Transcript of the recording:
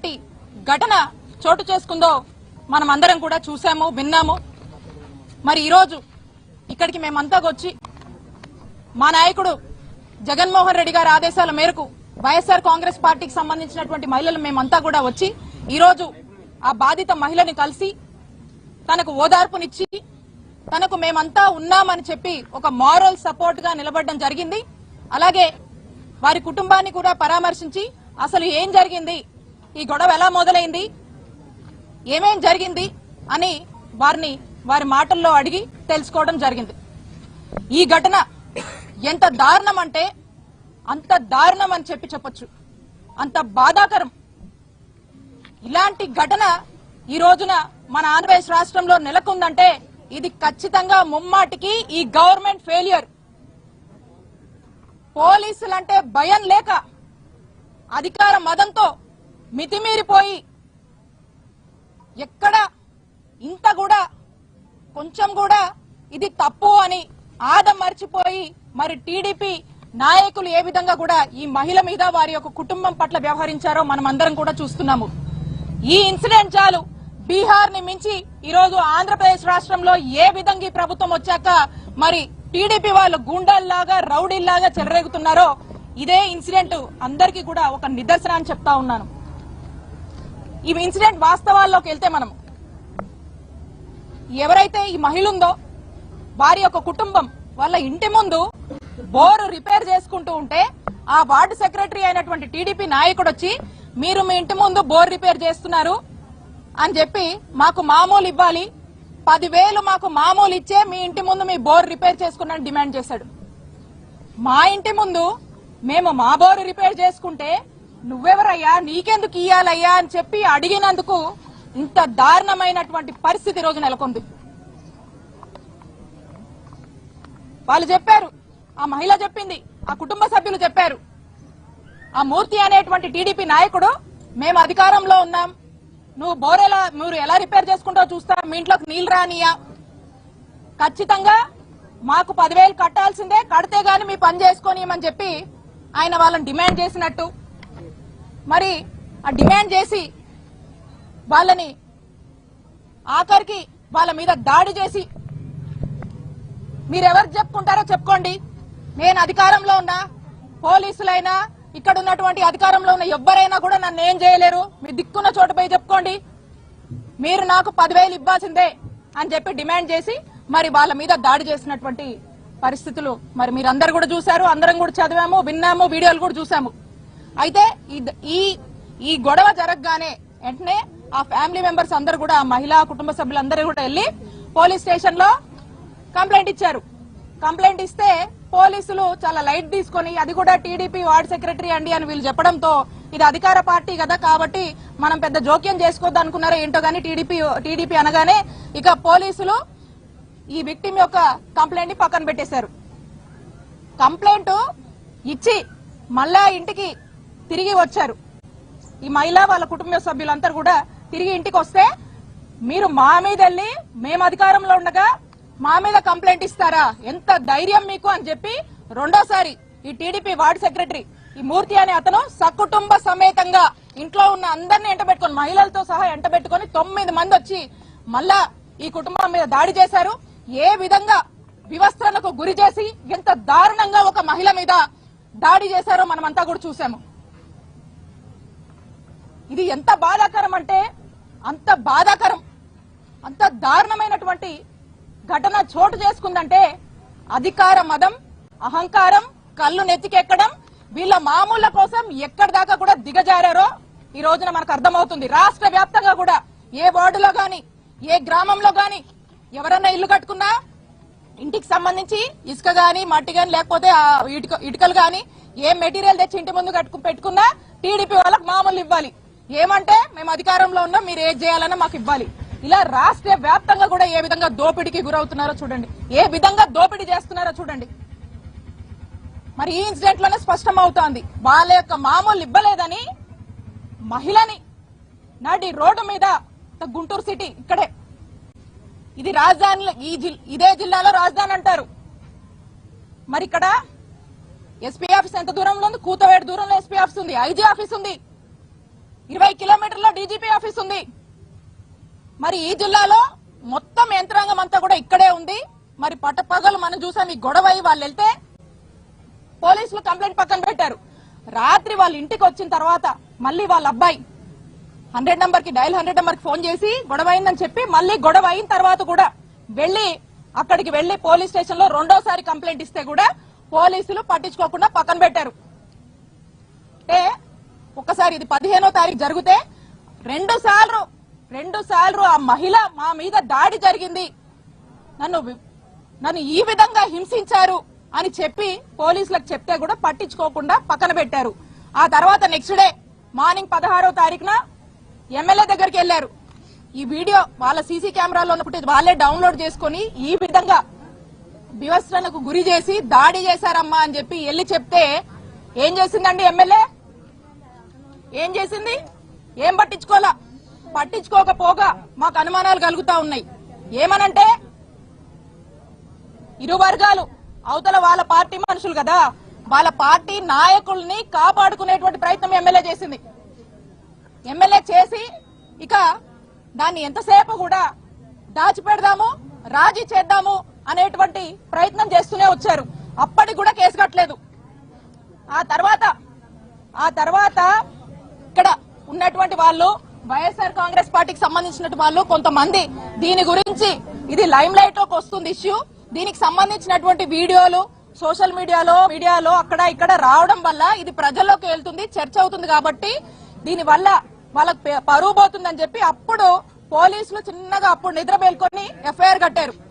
ఎలాంటి ఘటన చోటు చేసుకుందో మనం అందరం కూడా చూసాము, విన్నాము. మరి ఈరోజు ఇక్కడికి మేమంతా వచ్చి మా నాయకుడు జగన్మోహన్ రెడ్డి గారి ఆదేశాల మేరకు వైఎస్ఆర్ కాంగ్రెస్ పార్టీకి సంబంధించినటువంటి మహిళలు మేమంతా కూడా వచ్చి ఈరోజు ఆ బాధిత మహిళని కలిసి తనకు ఓదార్పునిచ్చి తనకు మేమంతా ఉన్నామని చెప్పి ఒక మారల్ సపోర్ట్ గా నిలబడడం జరిగింది. అలాగే వారి కుటుంబాన్ని కూడా పరామర్శించి అసలు ఏం జరిగింది, ఈ గొడవ ఎలా మొదలైంది, ఏమేం జరిగింది అని వారి మాటల్లో అడిగి తెలుసుకోవడం జరిగింది. ఈ ఘటన ఎంత దారుణం అంటే అంత దారుణం అని చెప్పొచ్చు, అంత బాధాకరం. ఇలాంటి ఘటన ఈ రోజున మన ఆంధ్రప్రదేశ్ రాష్ట్రంలో నెలకొందంటే ఇది ఖచ్చితంగా ముమ్మాటికి ఈ గవర్నమెంట్ ఫెయిల్యూర్. పోలీసులంటే భయం లేక అధికార మదంతో మితిమీరిపోయి ఎక్కడ ఇంత కూడా కొంచెం కూడా ఇది తప్పు అని ఆదం మర్చిపోయి మరి టీడీపీ నాయకులు ఏ విధంగా కూడా ఈ మహిళ మీద వారి యొక్క కుటుంబం పట్ల వ్యవహరించారో మనం అందరం కూడా చూస్తున్నాము. ఈ ఇన్సిడెంట్ చాలు బీహార్ ని మించి ఈరోజు ఆంధ్రప్రదేశ్ రాష్ట్రంలో ఏ విధంగా ఈ ప్రభుత్వం వచ్చాక మరి టీడీపీ వాళ్ళు గూండాల్లాగా రౌడీల్లాగా చెలరేగుతున్నారో ఇదే ఇన్సిడెంట్ అందరికీ కూడా ఒక నిదర్శనం అని చెప్తా ఉన్నాను. ఈ ఇన్సిడెంట్ వాస్తవాల్లోకి వెళ్తే మనం ఎవరైతే ఈ మహిళ ఉందో వారి యొక్క కుటుంబం వాళ్ళ ఇంటి ముందు బోరు రిపేర్ చేసుకుంటూ ఉంటే ఆ వార్డు సెక్రటరీ అయినటువంటి టీడీపీ నాయకుడు వచ్చి మీరు మీ ఇంటి ముందు బోర్ రిపేర్ చేస్తున్నారు అని చెప్పి మాకు మామూలు ఇవ్వాలి, 10,000 మాకు మామూలు ఇచ్చే మీ ఇంటి ముందు మీ బోర్ రిపేర్ చేసుకున్నాను డిమాండ్ చేశాడు. మా ఇంటి ముందు మేము మా బోరు రిపేర్ చేసుకుంటే నువ్వెవరయ్యా, నీకెందుకు ఇయ్యాలయ్యా అని చెప్పి అడిగినందుకు ఇంత దారుణమైనటువంటి పరిస్థితి రోజు నెలకొంది. వాళ్ళు చెప్పారు, ఆ మహిళ చెప్పింది, ఆ కుటుంబ సభ్యులు చెప్పారు, ఆ మూర్తి అనేటువంటి టీడీపీ నాయకుడు మేము అధికారంలో ఉన్నాం, నువ్వు మీరు ఎలా రిపేర్ చేసుకుంటావు చూస్తా, మీ ఇంట్లోకి నీళ్లు రానియా, ఖచ్చితంగా మాకు 10,000 కట్టాల్సిందే, కడితే గాని మీ పని చేసుకోనియమని చెప్పి ఆయన వాళ్ళని డిమాండ్ చేసినట్టు. మరి ఆ డిమాండ్ చేసి వాళ్ళని ఆఖరికి వాళ్ళ మీద దాడి చేసి మీరెవరు చెప్పుకుంటారో చెప్పుకోండి, నేను అధికారంలో ఉన్నా, పోలీసులైనా ఇక్కడ ఉన్నటువంటి అధికారంలో ఉన్న ఎవ్వరైనా కూడా నన్ను ఏం చేయలేరు, మీ దిక్కున్న చోటుపై చెప్పుకోండి, మీరు నాకు 10,000 ఇవ్వాల్సిందే అని చెప్పి డిమాండ్ చేసి మరి వాళ్ళ మీద దాడి చేసినటువంటి పరిస్థితులు మరి మీరందరూ కూడా చూశారు, అందరం కూడా చదివాము, విన్నాము, వీడియోలు కూడా చూసాము. అయితే ఈ గొడవ జరగగానే వెంటనే ఆ ఫ్యామిలీ మెంబర్స్ అందరూ కూడా, ఆ మహిళా కుటుంబ సభ్యులందరూ కూడా వెళ్లి పోలీస్ స్టేషన్ లో కంప్లైంట్ ఇచ్చారు. కంప్లైంట్ ఇస్తే పోలీసులు చాలా లైట్ తీసుకొని అది కూడా టీడీపీ వార్డ్ సెక్రటరీ అండి అని వీళ్ళు చెప్పడంతో ఇది అధికార పార్టీ కదా కాబట్టి మనం పెద్ద జోక్యం చేసుకోవద్దు అనుకున్నారో ఏంటో గానీ టీడీపీ అనగానే ఇక పోలీసులు ఈ విక్టిమ్ యొక్క కంప్లైంట్ ని పక్కన పెట్టేశారు. కంప్లైంట్ ఇచ్చి మళ్ళా ఇంటికి తిరిగి వచ్చారు. ఈ మహిళ వాళ్ళ కుటుంబ సభ్యులందరూ కూడా తిరిగి ఇంటికి వస్తే మీరు మా మీద వెళ్ళి మేము అధికారంలో ఉండగా మా మీద కంప్లైంట్ ఇస్తారా, ఎంత ధైర్యం మీకు అని చెప్పి రెండోసారి ఈ టీడీపీ వార్డు సెక్రటరీ ఈ మూర్తి అనే అతను సకుటుంబ సమేతంగా ఇంట్లో ఉన్న అందరినీ ఎంటబెట్టుకుని, మహిళలతో సహా ఎంటబెట్టుకుని 9 మంది వచ్చి మళ్ళా ఈ కుటుంబం మీద దాడి చేశారు. ఏ విధంగా వివస్త్రణకు గురి చేసి ఎంత దారుణంగా ఒక మహిళ మీద దాడి చేశారో మనమంతా కూడా చూసాము. ఇది ఎంత బాధాకరం అంటే అంత బాధాకరం, అంత దారుణమైనటువంటి ఘటన చోటు చేసుకుందంటే అధికార మదం, అహంకారం, కళ్ళు నెత్తికెక్కడం, వీళ్ళ మామూళ్ల కోసం ఎక్కడి దాకా కూడా దిగజారారో ఈ రోజున మనకు అర్థమవుతుంది. రాష్ట్ర వ్యాప్తంగా కూడా ఏ వార్డులో గాని ఏ గ్రామంలో గాని ఎవరన్నా ఇల్లు కట్టుకున్నా ఇంటికి సంబంధించి ఇసుక గాని మట్టి గాని లేకపోతే ఇటుకలు గాని ఏ మెటీరియల్ తెచ్చి ఇంటి ముందు పెట్టుకున్నా టీడీపీ వాళ్ళకి మామూలు ఇవ్వాలి, ఏమంటే మేము అధికారంలో ఉన్నాం, మీరు ఏం చేయాలన్నా మాకు ఇవ్వాలి. ఇలా రాష్ట్ర వ్యాప్తంగా కూడా ఏ విధంగా దోపిడీకి గురవుతున్నారో చూడండి, ఏ విధంగా దోపిడీ చేస్తున్నారో చూడండి. మరి ఈ ఇన్సిడెంట్ లోనే స్పష్టం అవుతోంది, వాళ్ళ యొక్క మామూలు ఇవ్వలేదని మహిళని నడి రోడ్డు మీద, గుంటూరు సిటీ ఇక్కడే, ఇది రాజధాని, ఇదే జిల్లాలో రాజధాని అంటారు. మరి ఇక్కడ ఎస్పీ ఆఫీస్ ఎంత దూరంలో ఉంది, కూతవేడు దూరంలో ఎస్పీ ఆఫీస్ ఉంది, ఐజీ ఆఫీస్ ఉంది. 20 కిలోమీటర్ల డీజీపీ ఆఫీస్ ఉంది. మరి ఈ జిల్లాలో మొత్తం యంత్రాంగం అంతా కూడా ఇక్కడే ఉంది. మరి పట్టపగలు మనం చూసాం ఈ గొడవ వాళ్ళు వెళ్తే పోలీసులు కంప్లైంట్ పక్కన పెట్టారు. రాత్రి వాళ్ళ ఇంటికి వచ్చిన తర్వాత మళ్ళీ వాళ్ళ అబ్బాయి 100 నంబర్ కి డయల్ 100 నంబర్ కి ఫోన్ చేసి గొడవ అయిందని చెప్పి మళ్ళీ గొడవ అయిన తర్వాత కూడా అక్కడికి వెళ్లి పోలీస్ స్టేషన్ లో రెండోసారి కంప్లైంట్ ఇస్తే కూడా పోలీసులు పట్టించుకోకుండా పక్కన పెట్టారు. అంటే ఒకసారి ఇది 15వ తారీఖు జరిగితే రెండు సార్లు ఆ మహిళ మా మీద దాడి జరిగింది, నన్ను ఈ విధంగా హింసించారు అని చెప్పి పోలీసులకు చెప్తే కూడా పట్టించుకోకుండా పక్కన పెట్టారు. ఆ తర్వాత నెక్స్ట్ డే మార్నింగ్ 16వ తారీఖున ఎమ్మెల్యే దగ్గరికి వెళ్లారు. ఈ వీడియో వాళ్ళ సీసీ కెమెరాలో ఉన్నప్పుడు వాళ్ళే డౌన్లోడ్ చేసుకుని ఈ విధంగా వివస్త్రణకు గురి చేసి దాడి చేశారమ్మా అని చెప్పి వెళ్లి చెప్తే ఏం చేసిందండి ఎమ్మెల్యే? ఏం చేసింది? ఏం పట్టించుకోకపోగా మాకు అనుమానాలు కలుగుతా ఉన్నాయి. ఏమనంటే ఇరు వర్గాలు అవతల వాళ్ళ పార్టీ మనుషులు కదా, వాళ్ళ పార్టీ నాయకుల్ని కాపాడుకునేటువంటి ప్రయత్నం ఎమ్మెల్యే చేసింది. ఎమ్మెల్యే చేసి ఇక దాన్ని ఎంతసేపు కూడా దాచిపెడదాము, రాజీ చేద్దాము అనేటువంటి ప్రయత్నం చేస్తూనే వచ్చారు. అప్పటికి కూడా కేసు కట్టలేదు. ఆ తర్వాత ఇక్కడ ఉన్నటువంటి వాళ్ళు వైఎస్ఆర్ కాంగ్రెస్ పార్టీకి సంబంధించిన వాళ్ళు కొంతమంది దీని గురించి ఇది లైమ్ లైట్ లోకి వస్తుంది ఇష్యూ, దీనికి సంబంధించినటువంటి వీడియోలు సోషల్ మీడియాలో అక్కడ ఇక్కడ రావడం వల్ల ఇది ప్రజల్లోకి వెళ్తుంది, చర్చ అవుతుంది. కాబట్టి దీని వల్ల వాళ్ళకి పరువు పోతుందని చెప్పి అప్పుడు పోలీసులు చిన్నగా అప్పుడు నిద్ర మేల్కొని ఎఫ్ఐఆర్ కట్టారు.